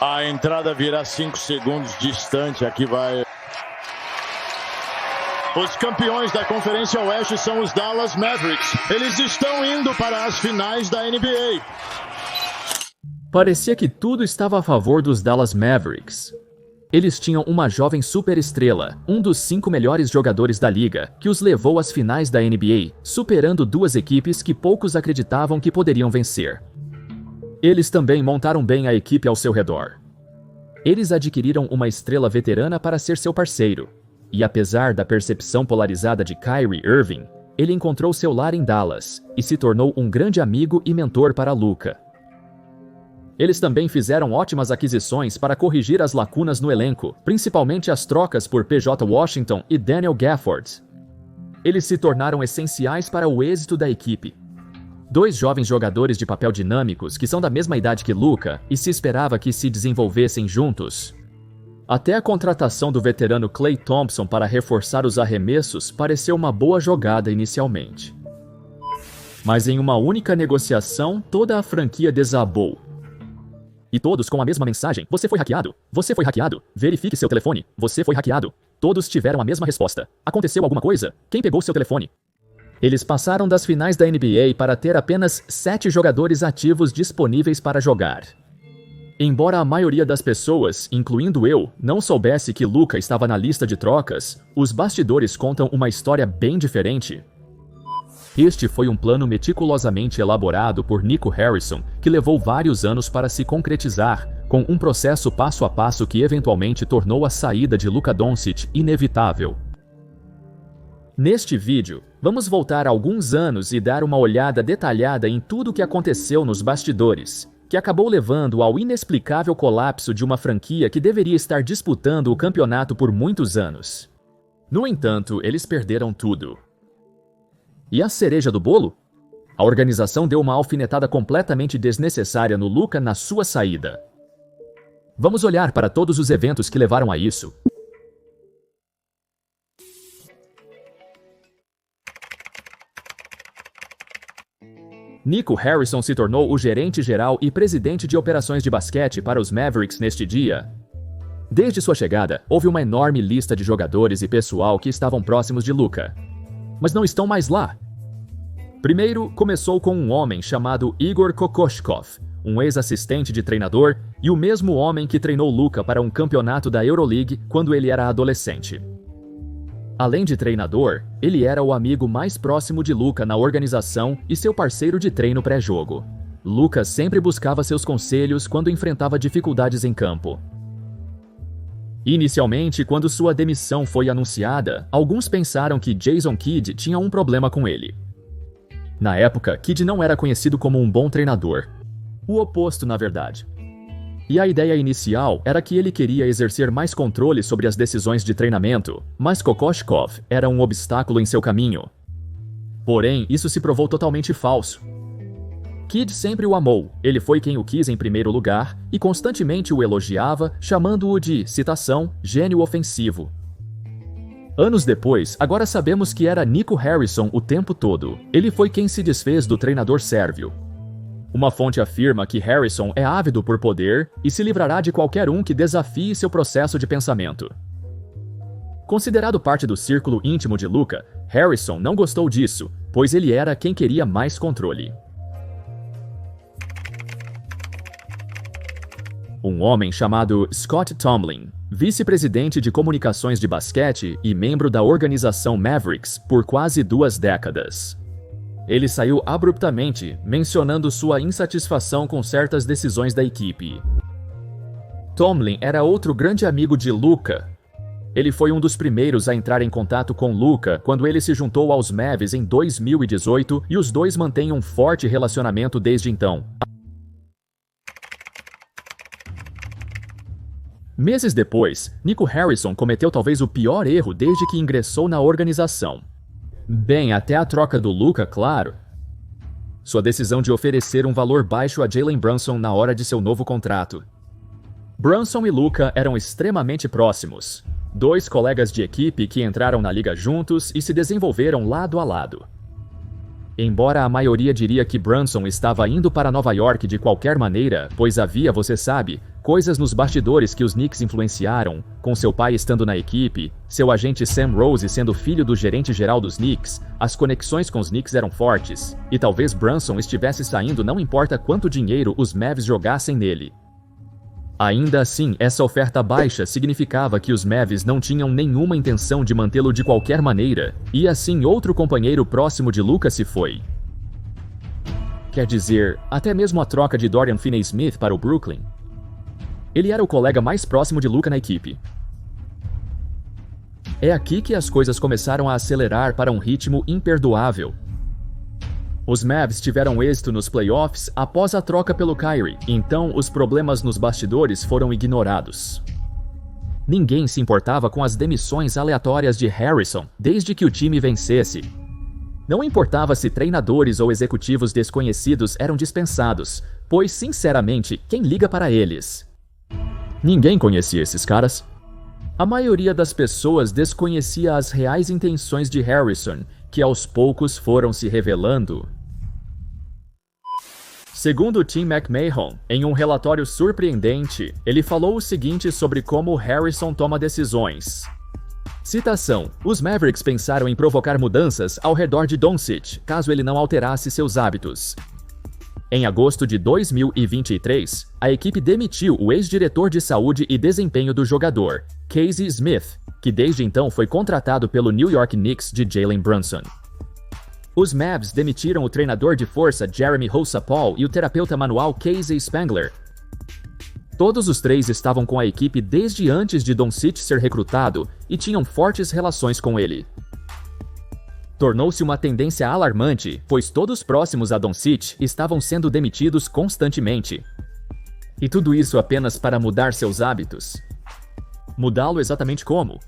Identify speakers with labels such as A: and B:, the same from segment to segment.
A: A entrada virá 5 segundos distante. Aqui vai. Os campeões da Conferência Oeste são os Dallas Mavericks. Eles estão indo para as finais da NBA.
B: Parecia que tudo estava a favor dos Dallas Mavericks. Eles tinham uma jovem superestrela, um dos 5 melhores jogadores da liga, que os levou às finais da NBA, superando 2 equipes que poucos acreditavam que poderiam vencer. Eles também montaram bem a equipe ao seu redor. Eles adquiriram uma estrela veterana para ser seu parceiro. E apesar da percepção polarizada de Kyrie Irving, ele encontrou seu lar em Dallas e se tornou um grande amigo e mentor para Luka. Eles também fizeram ótimas aquisições para corrigir as lacunas no elenco, principalmente as trocas por PJ Washington e Daniel Gafford. Eles se tornaram essenciais para o êxito da equipe. 2 jovens jogadores de papel dinâmicos que são da mesma idade que Luka e se esperava que se desenvolvessem juntos. Até a contratação do veterano Klay Thompson para reforçar os arremessos pareceu uma boa jogada inicialmente. Mas em uma única negociação, toda a franquia desabou. E todos com a mesma mensagem: você foi hackeado, você foi hackeado, verifique seu telefone, você foi hackeado. Todos tiveram a mesma resposta: aconteceu alguma coisa? Quem pegou seu telefone? Eles passaram das finais da NBA para ter apenas 7 jogadores ativos disponíveis para jogar. Embora a maioria das pessoas, incluindo eu, não soubesse que Luka estava na lista de trocas, os bastidores contam uma história bem diferente. Este foi um plano meticulosamente elaborado por Nico Harrison, que levou vários anos para se concretizar, com um processo passo a passo que eventualmente tornou a saída de Luka Doncic inevitável. Neste vídeo, vamos voltar alguns anos e dar uma olhada detalhada em tudo o que aconteceu nos bastidores, que acabou levando ao inexplicável colapso de uma franquia que deveria estar disputando o campeonato por muitos anos. No entanto, eles perderam tudo. E a cereja do bolo? A organização deu uma alfinetada completamente desnecessária no Luka na sua saída. Vamos olhar para todos os eventos que levaram a isso. Nico Harrison se tornou o gerente geral e presidente de operações de basquete para os Mavericks neste dia. Desde sua chegada, houve uma enorme lista de jogadores e pessoal que estavam próximos de Luka, mas não estão mais lá. Primeiro, começou com um homem chamado Igor Kokoshkov, um ex-assistente de treinador e o mesmo homem que treinou Luka para um campeonato da Euroleague quando ele era adolescente. Além de treinador, ele era o amigo mais próximo de Luka na organização e seu parceiro de treino pré-jogo. Luka sempre buscava seus conselhos quando enfrentava dificuldades em campo. Inicialmente, quando sua demissão foi anunciada, alguns pensaram que Jason Kidd tinha um problema com ele. Na época, Kidd não era conhecido como um bom treinador. O oposto, na verdade. E a ideia inicial era que ele queria exercer mais controle sobre as decisões de treinamento, mas Kokoshkov era um obstáculo em seu caminho. Porém, isso se provou totalmente falso. Kidd sempre o amou, ele foi quem o quis em primeiro lugar e constantemente o elogiava, chamando-o de, citação, gênio ofensivo. Anos depois, agora sabemos que era Nico Harrison o tempo todo. Ele foi quem se desfez do treinador sérvio. Uma fonte afirma que Harrison é ávido por poder e se livrará de qualquer um que desafie seu processo de pensamento. Considerado parte do círculo íntimo de Luka, Harrison não gostou disso, pois ele era quem queria mais controle. Um homem chamado Scott Tomlin, vice-presidente de comunicações de basquete e membro da organização Mavericks por quase 2 décadas. Ele saiu abruptamente, mencionando sua insatisfação com certas decisões da equipe. Tomlin era outro grande amigo de Luka. Ele foi um dos primeiros a entrar em contato com Luka quando ele se juntou aos Mavs em 2018 e os dois mantêm um forte relacionamento desde então. Meses depois, Nico Harrison cometeu talvez o pior erro desde que ingressou na organização. Bem, até a troca do Luka, claro. Sua decisão de oferecer um valor baixo a Jalen Brunson na hora de seu novo contrato. Brunson e Luka eram extremamente próximos. 2 colegas de equipe que entraram na liga juntos e se desenvolveram lado a lado. Embora a maioria diria que Brunson estava indo para Nova York de qualquer maneira, pois havia, você sabe, Coisas nos bastidores que os Knicks influenciaram, com seu pai estando na equipe, seu agente Sam Rose sendo filho do gerente-geral dos Knicks, as conexões com os Knicks eram fortes, e talvez Brunson estivesse saindo não importa quanto dinheiro os Mavs jogassem nele. Ainda assim, essa oferta baixa significava que os Mavs não tinham nenhuma intenção de mantê-lo de qualquer maneira, e assim outro companheiro próximo de Luka se foi. Quer dizer, até mesmo a troca de Dorian Finney-Smith para o Brooklyn. Ele era o colega mais próximo de Luka na equipe. É aqui que as coisas começaram a acelerar para um ritmo imperdoável. Os Mavs tiveram êxito nos playoffs após a troca pelo Kyrie, então os problemas nos bastidores foram ignorados. Ninguém se importava com as demissões aleatórias de Harrison desde que o time vencesse. Não importava se treinadores ou executivos desconhecidos eram dispensados, pois, sinceramente, quem liga para eles? Ninguém conhecia esses caras. A maioria das pessoas desconhecia as reais intenções de Harrison, que aos poucos foram se revelando. Segundo Tim McMahon, em um relatório surpreendente, ele falou o seguinte sobre como Harrison toma decisões. Citação: os Mavericks pensaram em provocar mudanças ao redor de Doncic, caso ele não alterasse seus hábitos. Em agosto de 2023, a equipe demitiu o ex-diretor de saúde e desempenho do jogador, Casey Smith, que desde então foi contratado pelo New York Knicks de Jalen Brunson. Os Mavs demitiram o treinador de força Jeremy Hossa-Paul e o terapeuta manual Casey Spangler. Todos os três estavam com a equipe desde antes de Doncic ser recrutado e tinham fortes relações com ele. Tornou-se uma tendência alarmante, pois todos próximos a Doncic estavam sendo demitidos constantemente. E tudo isso apenas para mudar seus hábitos. Mudá-lo exatamente como?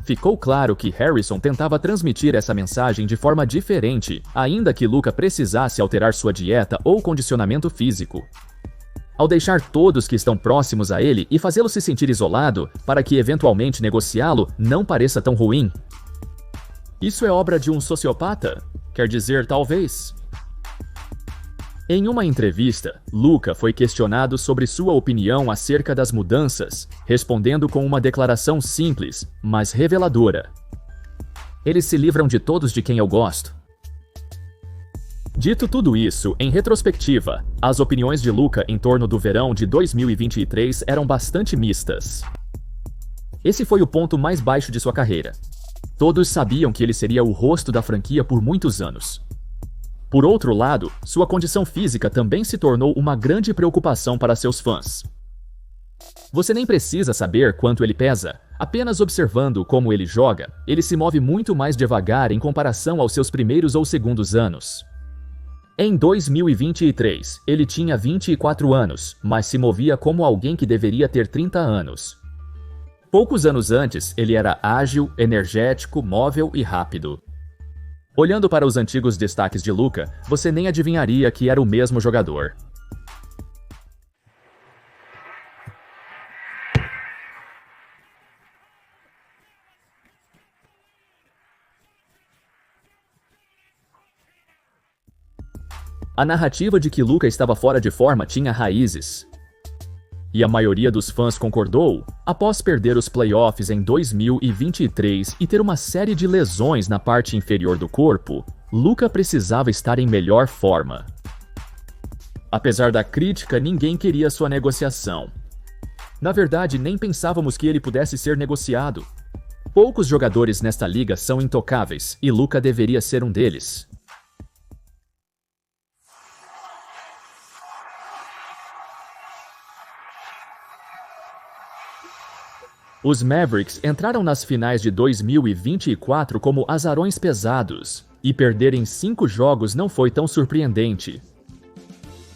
B: Ficou claro que Harrison tentava transmitir essa mensagem de forma diferente, ainda que Luka precisasse alterar sua dieta ou condicionamento físico. Ao deixar todos que estão próximos a ele e fazê-lo se sentir isolado, para que eventualmente negociá-lo não pareça tão ruim. Isso é obra de um sociopata? Quer dizer, talvez. Em uma entrevista, Luka foi questionado sobre sua opinião acerca das mudanças, respondendo com uma declaração simples, mas reveladora. Eles se livram de todos de quem eu gosto. Dito tudo isso, em retrospectiva, as opiniões de Luka em torno do verão de 2023 eram bastante mistas. Esse foi o ponto mais baixo de sua carreira. Todos sabiam que ele seria o rosto da franquia por muitos anos. Por outro lado, sua condição física também se tornou uma grande preocupação para seus fãs. Você nem precisa saber quanto ele pesa, apenas observando como ele joga, ele se move muito mais devagar em comparação aos seus primeiros ou segundos anos. Em 2023, ele tinha 24 anos, mas se movia como alguém que deveria ter 30 anos. Poucos anos antes, ele era ágil, energético, móvel e rápido. Olhando para os antigos destaques de Luka, você nem adivinharia que era o mesmo jogador. A narrativa de que Luka estava fora de forma tinha raízes. E a maioria dos fãs concordou, após perder os playoffs em 2023 e ter uma série de lesões na parte inferior do corpo, Luka precisava estar em melhor forma. Apesar da crítica, ninguém queria sua negociação. Na verdade, nem pensávamos que ele pudesse ser negociado. Poucos jogadores nesta liga são intocáveis, e Luka deveria ser um deles. Os Mavericks entraram nas finais de 2024 como azarões pesados, e perderem 5 jogos não foi tão surpreendente.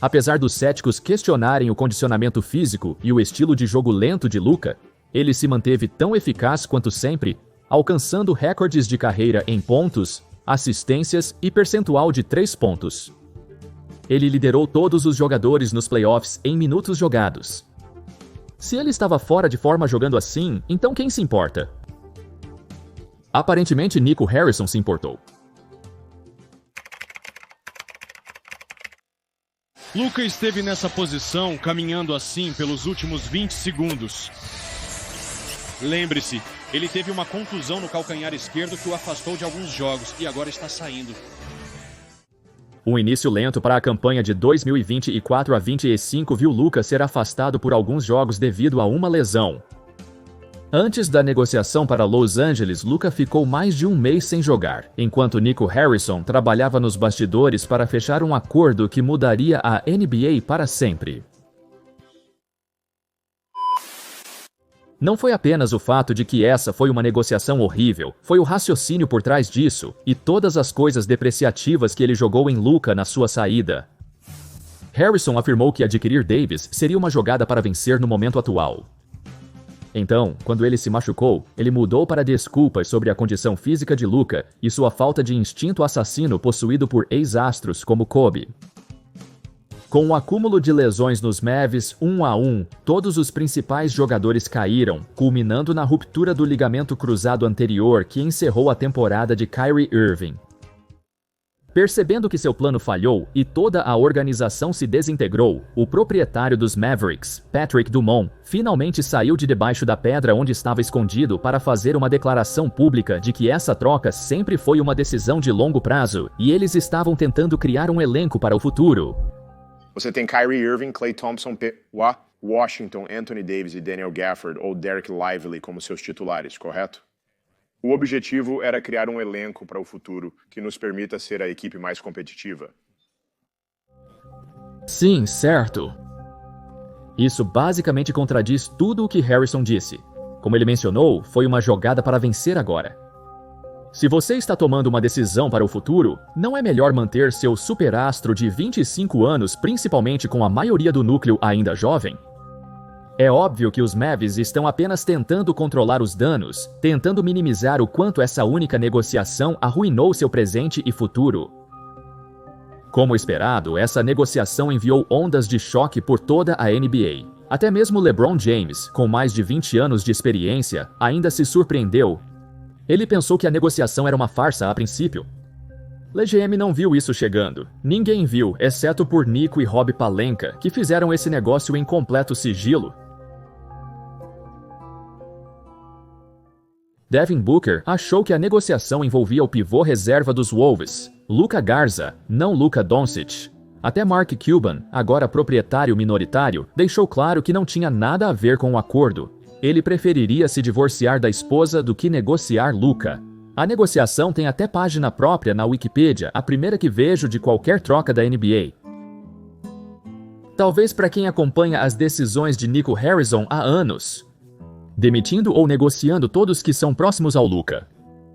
B: Apesar dos céticos questionarem o condicionamento físico e o estilo de jogo lento de Luka, ele se manteve tão eficaz quanto sempre, alcançando recordes de carreira em pontos, assistências e percentual de 3 pontos. Ele liderou todos os jogadores nos playoffs em minutos jogados. Se ele estava fora de forma jogando assim, então quem se importa? Aparentemente, Nico Harrison se importou.
C: Luka esteve nessa posição, caminhando assim pelos últimos 20 segundos. Lembre-se, ele teve uma contusão no calcanhar esquerdo que o afastou de alguns jogos e agora está saindo.
B: Um início lento para a campanha de 2024 a 25 viu Luka ser afastado por alguns jogos devido a uma lesão. Antes da negociação para Los Angeles, Luka ficou mais de um mês sem jogar, enquanto Nico Harrison trabalhava nos bastidores para fechar um acordo que mudaria a NBA para sempre. Não foi apenas o fato de que essa foi uma negociação horrível, foi o raciocínio por trás disso, e todas as coisas depreciativas que ele jogou em Luka na sua saída. Harrison afirmou que adquirir Davis seria uma jogada para vencer no momento atual. Então, quando ele se machucou, ele mudou para desculpas sobre a condição física de Luka e sua falta de instinto assassino possuído por ex-astros como Kobe. Com o acúmulo de lesões nos Mavs 1 a 1, todos os principais jogadores caíram, culminando na ruptura do ligamento cruzado anterior que encerrou a temporada de Kyrie Irving. Percebendo que seu plano falhou e toda a organização se desintegrou, o proprietário dos Mavericks, Patrick Dumont, finalmente saiu de debaixo da pedra onde estava escondido para fazer uma declaração pública de que essa troca sempre foi uma decisão de longo prazo e eles estavam tentando criar um elenco para o futuro.
D: Você tem Kyrie Irving, Klay Thompson, Washington, Anthony Davis e Daniel Gafford ou Derek Lively como seus titulares, correto? O objetivo era criar um elenco para o futuro que nos permita ser a equipe mais competitiva.
B: Sim, certo. Isso basicamente contradiz tudo o que Harrison disse. Como ele mencionou, foi uma jogada para vencer agora. Se você está tomando uma decisão para o futuro, não é melhor manter seu superastro de 25 anos, principalmente com a maioria do núcleo ainda jovem? É óbvio que os Mavs estão apenas tentando controlar os danos, tentando minimizar o quanto essa única negociação arruinou seu presente e futuro. Como esperado, essa negociação enviou ondas de choque por toda a NBA. Até mesmo LeBron James, com mais de 20 anos de experiência, ainda se surpreendeu. Ele pensou que a negociação era uma farsa a princípio. LeGM não viu isso chegando. Ninguém viu, exceto por Nico e Rob Pelinka, que fizeram esse negócio em completo sigilo. Devin Booker achou que a negociação envolvia o pivô reserva dos Wolves, Luka Garza, não Luka Doncic. Até Mark Cuban, agora proprietário minoritário, deixou claro que não tinha nada a ver com o acordo. Ele preferiria se divorciar da esposa do que negociar Luka. A negociação tem até página própria na Wikipedia, a primeira que vejo de qualquer troca da NBA. Talvez para quem acompanha as decisões de Nico Harrison há anos, demitindo ou negociando todos que são próximos ao Luka.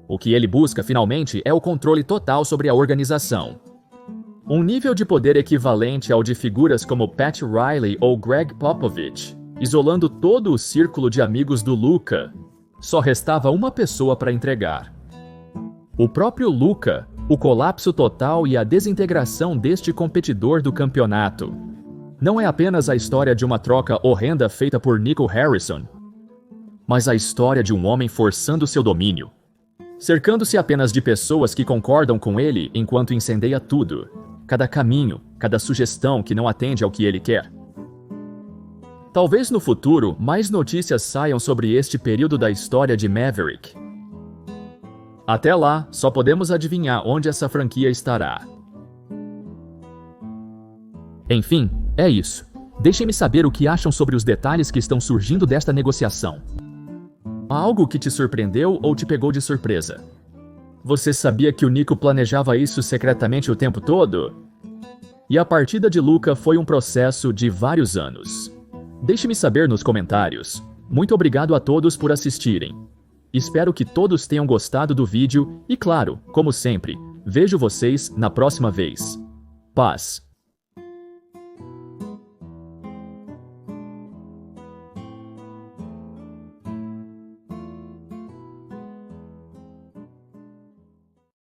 B: O que ele busca finalmente é o controle total sobre a organização. Um nível de poder equivalente ao de figuras como Pat Riley ou Greg Popovich, isolando todo o círculo de amigos do Luka. Só restava uma pessoa para entregar. O próprio Luka, o colapso total e a desintegração deste competidor do campeonato. Não é apenas a história de uma troca horrenda feita por Nico Harrison, mas a história de um homem forçando seu domínio, cercando-se apenas de pessoas que concordam com ele enquanto incendeia tudo, cada caminho, cada sugestão que não atende ao que ele quer. Talvez no futuro mais notícias saiam sobre este período da história de Maverick. Até lá, só podemos adivinhar onde essa franquia estará. Enfim, é isso. Deixem-me saber o que acham sobre os detalhes que estão surgindo desta negociação. Algo que te surpreendeu ou te pegou de surpresa? Você sabia que o Nico planejava isso secretamente o tempo todo? E a partida de Luka foi um processo de vários anos. Deixe-me saber nos comentários. Muito obrigado a todos por assistirem. Espero que todos tenham gostado do vídeo e, claro, como sempre, vejo vocês na próxima vez. Paz.